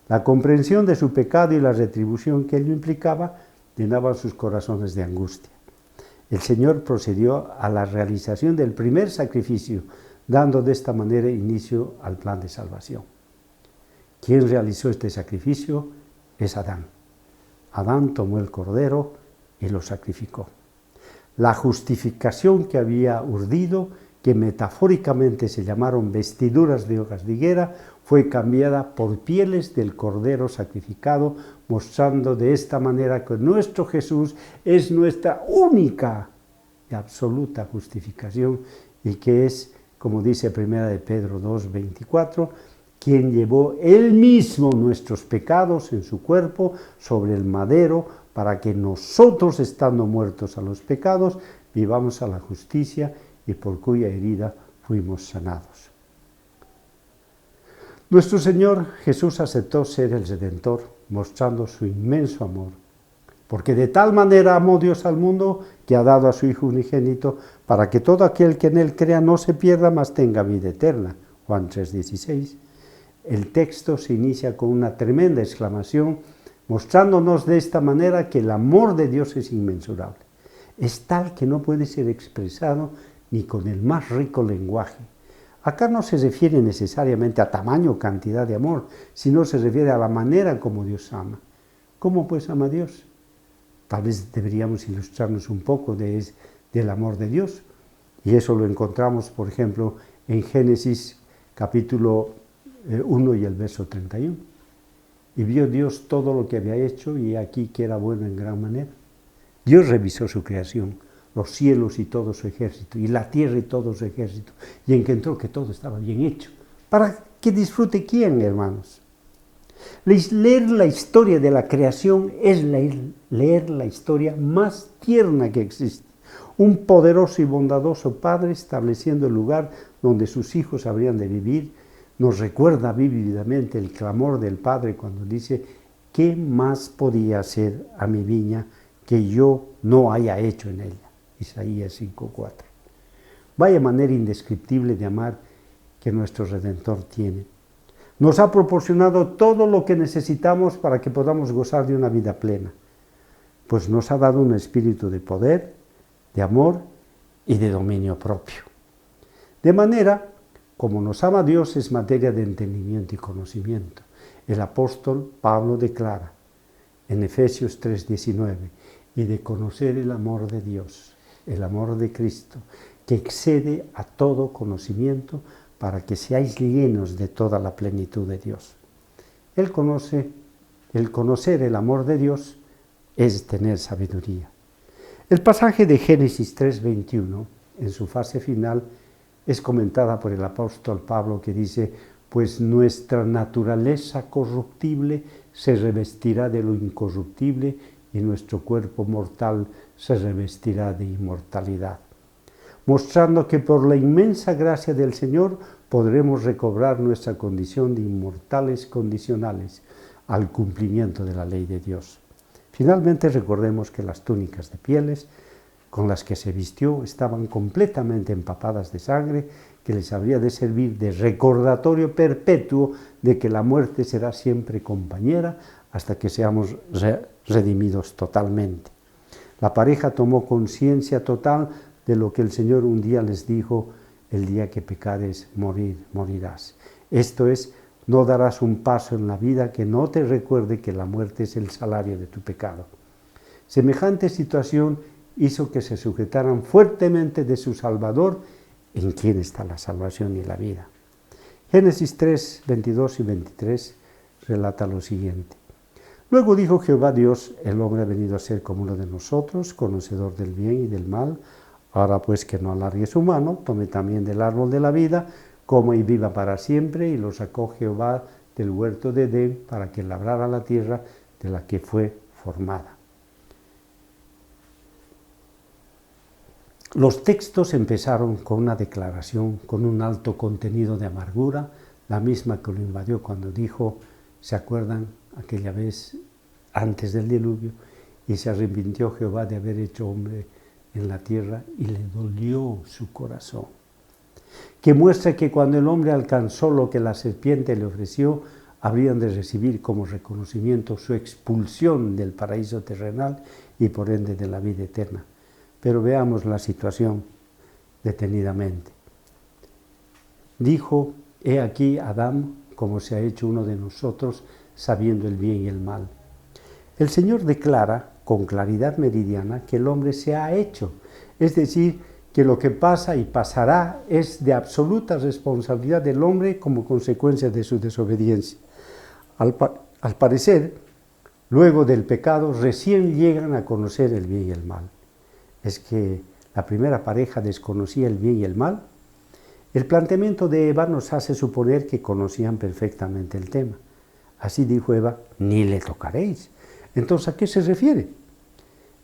La comprensión de su pecado y la retribución que ello implicaba llenaban sus corazones de angustia. El Señor procedió a la realización del primer sacrificio, dando de esta manera inicio al plan de salvación. ¿Quién realizó este sacrificio? Es Adán. Adán tomó el cordero y lo sacrificó. La justificación que había urdido, que metafóricamente se llamaron vestiduras de hojas de higuera, fue cambiada por pieles del cordero sacrificado, mostrando de esta manera que nuestro Jesús es nuestra única y absoluta justificación y que es, como dice 1 de Pedro 2:24, quien llevó él mismo nuestros pecados en su cuerpo sobre el madero para que nosotros, estando muertos a los pecados, vivamos a la justicia y por cuya herida fuimos sanados. Nuestro Señor Jesús aceptó ser el Redentor, mostrando su inmenso amor, porque de tal manera amó Dios al mundo que ha dado a su Hijo unigénito para que todo aquel que en Él crea no se pierda, mas tenga vida eterna. Juan 3:16. El texto se inicia con una tremenda exclamación, mostrándonos de esta manera que el amor de Dios es inmensurable. Es tal que no puede ser expresado ni con el más rico lenguaje. Acá no se refiere necesariamente a tamaño o cantidad de amor, sino se refiere a la manera como Dios ama. ¿Cómo pues ama Dios? Tal vez deberíamos ilustrarnos un poco del amor de Dios. Y eso lo encontramos, por ejemplo, en Génesis capítulo 1 y el verso 31. Y vio Dios todo lo que había hecho y aquí que era bueno en gran manera. Dios revisó su creación, los cielos y todo su ejército, y la tierra y todo su ejército, y encontró que todo estaba bien hecho. ¿Para que disfrute quién, hermanos? Leer la historia de la creación es leer la historia más tierna que existe. Un poderoso y bondadoso Padre estableciendo el lugar donde sus hijos habrían de vivir. Nos recuerda vívidamente el clamor del Padre cuando dice: ¿qué más podía hacer a mi viña que yo no haya hecho en ella? Isaías 5:4. Vaya manera indescriptible de amar que nuestro Redentor tiene. Nos ha proporcionado todo lo que necesitamos para que podamos gozar de una vida plena, pues nos ha dado un espíritu de poder, de amor y de dominio propio. De manera, como nos ama Dios, es materia de entendimiento y conocimiento. El apóstol Pablo declara en Efesios 3:19, y de conocer el amor de Dios, el amor de Cristo, que excede a todo conocimiento, para que seáis llenos de toda la plenitud de Dios. El conocer el amor de Dios es tener sabiduría. El pasaje de Génesis 3:21, en su fase final, es comentada por el apóstol Pablo, que dice: pues nuestra naturaleza corruptible se revestirá de lo incorruptible y nuestro cuerpo mortal se revestirá de inmortalidad, mostrando que por la inmensa gracia del Señor podremos recobrar nuestra condición de inmortales condicionales al cumplimiento de la ley de Dios. Finalmente, recordemos que las túnicas de pieles con las que se vistió estaban completamente empapadas de sangre, que les habría de servir de recordatorio perpetuo de que la muerte será siempre compañera hasta que seamos redimidos totalmente. La pareja tomó conciencia total de lo que el Señor un día les dijo: el día que pecares, morirás. Esto es, no darás un paso en la vida que no te recuerde que la muerte es el salario de tu pecado. Semejante situación hizo que se sujetaran fuertemente de su Salvador, en quien está la salvación y la vida. Génesis 3, 22 y 23 relata lo siguiente: luego dijo Jehová Dios: el hombre ha venido a ser como uno de nosotros, conocedor del bien y del mal. Ahora pues, que no alargue su mano, tome también del árbol de la vida, coma y viva para siempre. Y lo sacó Jehová del huerto de Edén para que labrara la tierra de la que fue formada. Los textos empezaron con una declaración con un alto contenido de amargura, la misma que lo invadió cuando dijo: ¿se acuerdan aquella vez antes del diluvio? Y se arrepintió Jehová de haber hecho hombre en la tierra y le dolió su corazón. Que muestra que cuando el hombre alcanzó lo que la serpiente le ofreció, habrían de recibir como reconocimiento su expulsión del paraíso terrenal y por ende de la vida eterna. Pero veamos la situación detenidamente. Dijo: he aquí Adán, como se ha hecho uno de nosotros, sabiendo el bien y el mal. El Señor declara con claridad meridiana que el hombre se ha hecho, es decir, que lo que pasa y pasará es de absoluta responsabilidad del hombre como consecuencia de su desobediencia. Al parecer, luego del pecado, recién llegan a conocer el bien y el mal. ¿Es que la primera pareja desconocía el bien y el mal? El planteamiento de Eva nos hace suponer que conocían perfectamente el tema. Así dijo Eva: ni le tocaréis. Entonces, ¿a qué se refiere?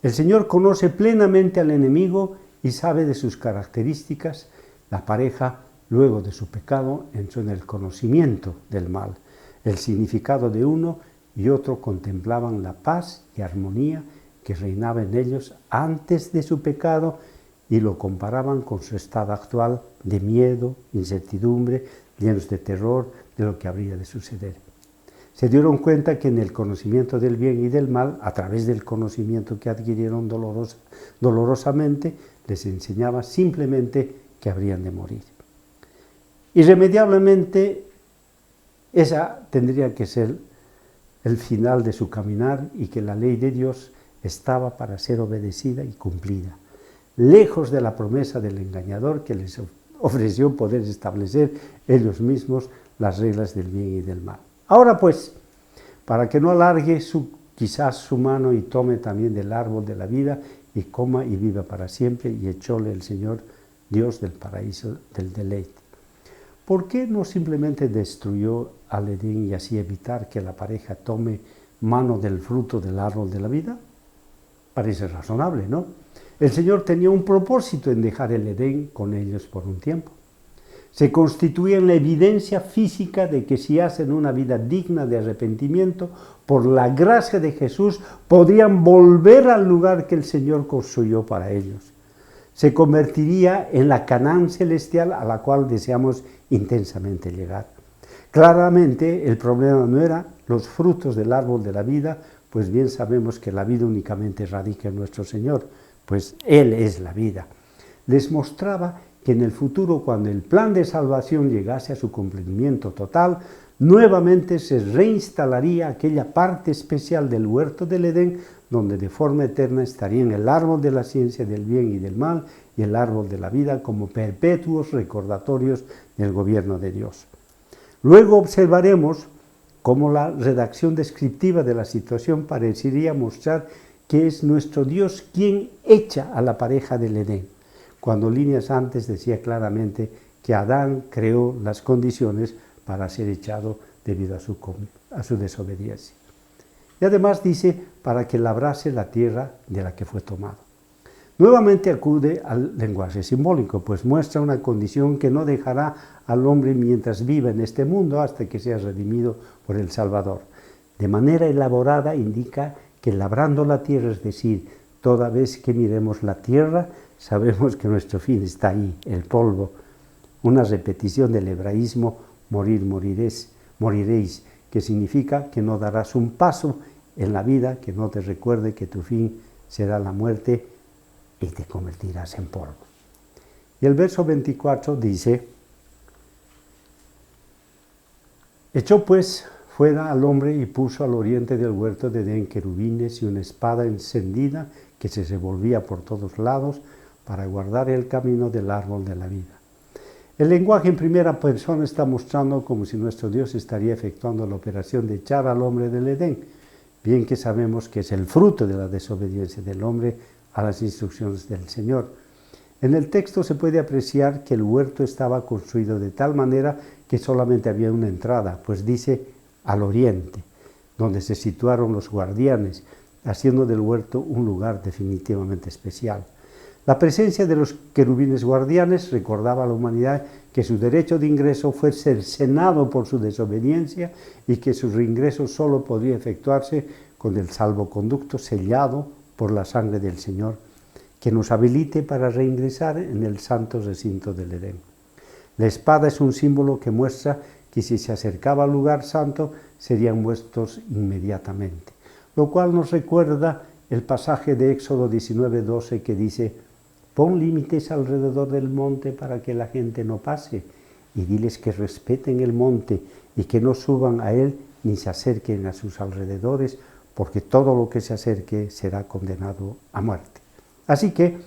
El Señor conoce plenamente al enemigo y sabe de sus características. La pareja, luego de su pecado, entró en el conocimiento del mal. El significado de uno y otro contemplaban la paz y armonía que reinaba en ellos antes de su pecado y lo comparaban con su estado actual de miedo, incertidumbre, llenos de terror de lo que habría de suceder. Se dieron cuenta que en el conocimiento del bien y del mal, a través del conocimiento que adquirieron dolorosamente, les enseñaba simplemente que habrían de morir. Irremediablemente, esa tendría que ser el final de su caminar y que la ley de Dios estaba para ser obedecida y cumplida, lejos de la promesa del engañador que les ofreció poder establecer ellos mismos las reglas del bien y del mal. Ahora pues, para que no alargue quizás su mano y tome también del árbol de la vida y coma y viva para siempre, y echóle el Señor Dios del paraíso del deleite. ¿Por qué no simplemente destruyó al Edén y así evitar que la pareja tome mano del fruto del árbol de la vida? Parece razonable, ¿no? El Señor tenía un propósito en dejar el Edén con ellos por un tiempo. Se constituía en la evidencia física de que si hacen una vida digna de arrepentimiento, por la gracia de Jesús, podrían volver al lugar que el Señor construyó para ellos. Se convertiría en la Canaán celestial a la cual deseamos intensamente llegar. Claramente, el problema no era los frutos del árbol de la vida, pues bien sabemos que la vida únicamente radica en nuestro Señor, pues Él es la vida. Les mostraba que en el futuro, cuando el plan de salvación llegase a su cumplimiento total, nuevamente se reinstalaría aquella parte especial del huerto del Edén, donde de forma eterna estarían el árbol de la ciencia del bien y del mal y el árbol de la vida como perpetuos recordatorios del gobierno de Dios. Luego observaremos cómo la redacción descriptiva de la situación parecería mostrar que es nuestro Dios quien echa a la pareja del Edén, cuando líneas antes decía claramente que Adán creó las condiciones para ser echado debido a su desobediencia. Y además dice, para que labrase la tierra de la que fue tomado. Nuevamente acude al lenguaje simbólico, pues muestra una condición que no dejará al hombre mientras viva en este mundo hasta que sea redimido por el Salvador. De manera elaborada indica que labrando la tierra, es decir, toda vez que miremos la tierra, sabemos que nuestro fin está ahí, el polvo. Una repetición del hebraísmo, moriréis, que significa que no darás un paso en la vida que no te recuerde que tu fin será la muerte y te convertirás en polvo. Y el verso 24 dice, echó pues fuera al hombre y puso al oriente del huerto de Edén querubines y una espada encendida que se revolvía por todos lados para guardar el camino del árbol de la vida. El lenguaje en primera persona está mostrando como si nuestro Dios estaría efectuando la operación de echar al hombre del Edén, bien que sabemos que es el fruto de la desobediencia del hombre a las instrucciones del Señor. En el texto se puede apreciar que el huerto estaba construido de tal manera que solamente había una entrada, pues dice al oriente, donde se situaron los guardianes, haciendo del huerto un lugar definitivamente especial. La presencia de los querubines guardianes recordaba a la humanidad que su derecho de ingreso fue cercenado por su desobediencia y que su reingreso solo podía efectuarse con el salvoconducto sellado por la sangre del Señor, que nos habilite para reingresar en el santo recinto del Edén. La espada es un símbolo que muestra que si se acercaba al lugar santo serían muertos inmediatamente, lo cual nos recuerda el pasaje de Éxodo 19:12 que dice: pon límites alrededor del monte para que la gente no pase, y diles que respeten el monte y que no suban a él ni se acerquen a sus alrededores, porque todo lo que se acerque será condenado a muerte. Así que,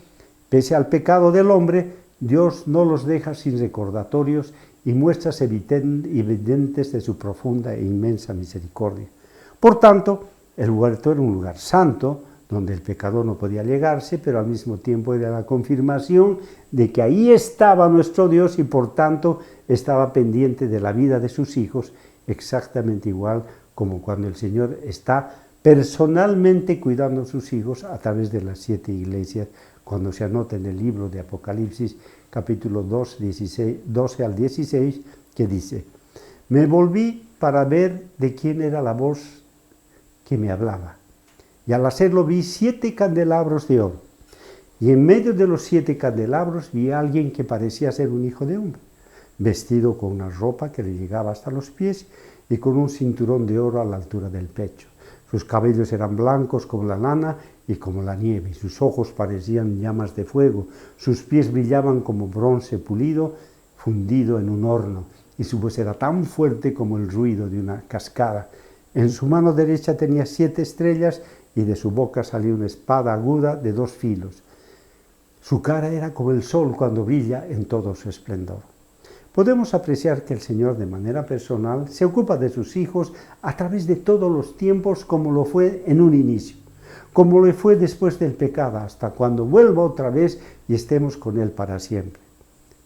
pese al pecado del hombre, Dios no los deja sin recordatorios y muestras evidentes de su profunda e inmensa misericordia. Por tanto, el huerto era un lugar santo, donde el pecador no podía llegarse, pero al mismo tiempo era la confirmación de que ahí estaba nuestro Dios y por tanto estaba pendiente de la vida de sus hijos, exactamente igual como cuando el Señor está personalmente cuidando a sus hijos a través de las 7 iglesias, cuando se anota en el libro de Apocalipsis, capítulo 2, 12 al 16, que dice: me volví para ver de quién era la voz que me hablaba. Y al hacerlo vi 7 candelabros de oro, y en medio de los 7 candelabros vi a alguien que parecía ser un hijo de hombre, vestido con una ropa que le llegaba hasta los pies y con un cinturón de oro a la altura del pecho. Sus cabellos eran blancos como la lana y como la nieve, y sus ojos parecían llamas de fuego, sus pies brillaban como bronce pulido, fundido en un horno, y su voz era tan fuerte como el ruido de una cascada. En su mano derecha tenía 7 estrellas, y de su boca salía una espada aguda de 2 filos. Su cara era como el sol cuando brilla en todo su esplendor. Podemos apreciar que el Señor de manera personal se ocupa de sus hijos a través de todos los tiempos, como lo fue en un inicio, como lo fue después del pecado, hasta cuando vuelva otra vez y estemos con Él para siempre.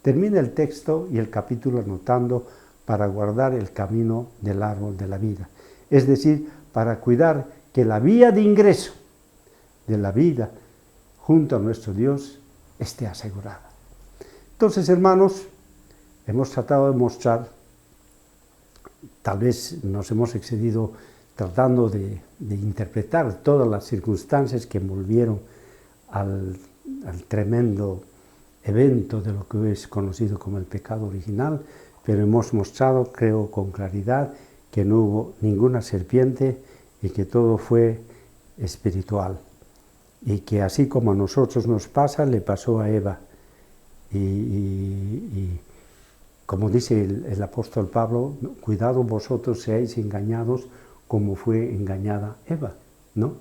Termina el texto y el capítulo anotando: para guardar el camino del árbol de la vida, es decir, para cuidar que la vía de ingreso de la vida junto a nuestro Dios esté asegurada. Entonces, hermanos, hemos tratado de mostrar, tal vez nos hemos excedido tratando de interpretar todas las circunstancias que envolvieron al tremendo evento de lo que hoy es conocido como el pecado original, pero hemos mostrado, creo con claridad, que no hubo ninguna serpiente y que todo fue espiritual, y que así como a nosotros nos pasa, le pasó a Eva, y como dice el apóstol Pablo, cuidado vosotros seáis engañados como fue engañada Eva, ¿no?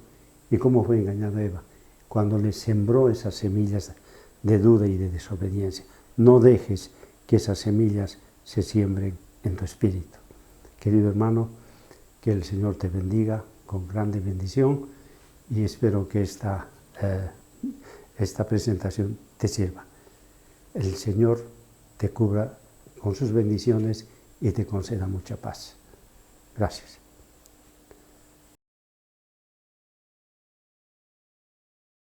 ¿Y cómo fue engañada Eva? Cuando le sembró esas semillas de duda y de desobediencia. No dejes que esas semillas se siembren en tu espíritu. Querido hermano, que el Señor te bendiga con grande bendición y espero que esta presentación te sirva. El Señor te cubra con sus bendiciones y te conceda mucha paz. Gracias.